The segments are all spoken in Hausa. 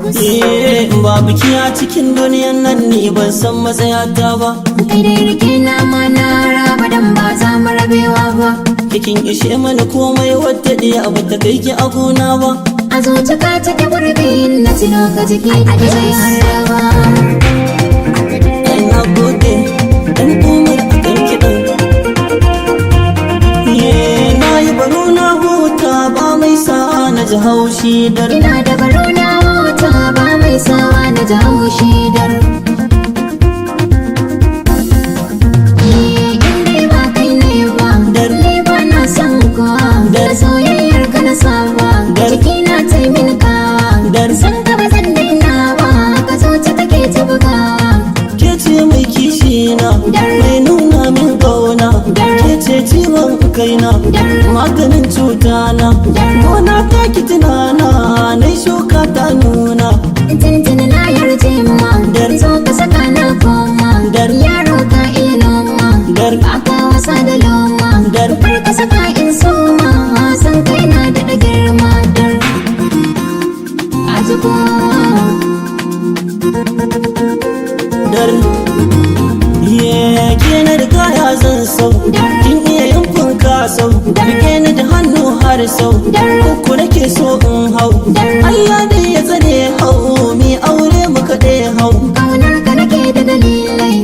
Babu kiya cikin duniyan nan ni ban san matsayata ba. Kai dai rike na mana raba dan ba za mu rabewa ba. Kin ishe mana komai wadda ɗaya abu ta kai ki a gona ba. A zuciya ta ta gurbi na tino ka jiki da zai haraba. Na gode dan umar a kan kiɗan. Na yi baro na huta ba mai sa'a na ji haushi dar. Ina da baro na huta ba mai sawa na ji haushi dar. Inda ba kai ne ba, ni ba na son kowa. Da soyayyar ka na saba, jiki na taimin kawa. San ka ba zan daina ba, ka zuci take ta bugawa. Ke ce mai kishi na, mai nuna min kauna. Ke ce ciwon kaina, maganin cuta na. Gona ta ki tunana, na shuka ta nuna. Tuntuni na yarje ma, zo ka saka na koma. Yaro ka iya noma, ba ka wasa da loma. Kar ka saka in soma, san kai na da girma dar. Azubo Dar ke na riga ya zan sau. Kin iya yin funka sau. Rike ni da hannu har sau. Uku nake so in hau. Allah dai ya tsare hau. Mi aure mu kaɗai hau. kaunar ka nake da dalilai,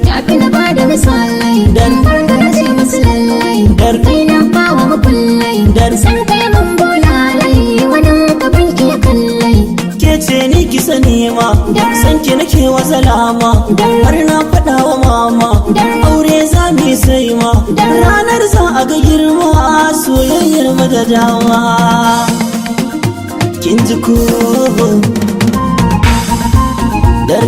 yafi na ba da misalai. Har da na ce musu lallai, kai na ba wa makullai. San kai mun bulalai, wani gaban iya kallai. Ke ce ni ki sani ma, san ki nake wa zalama. Har na faɗa wa mama, aure za mu yi sai ma. Ranar za a ga girma, soyayyar mu da dama. Kin ji ko? Dar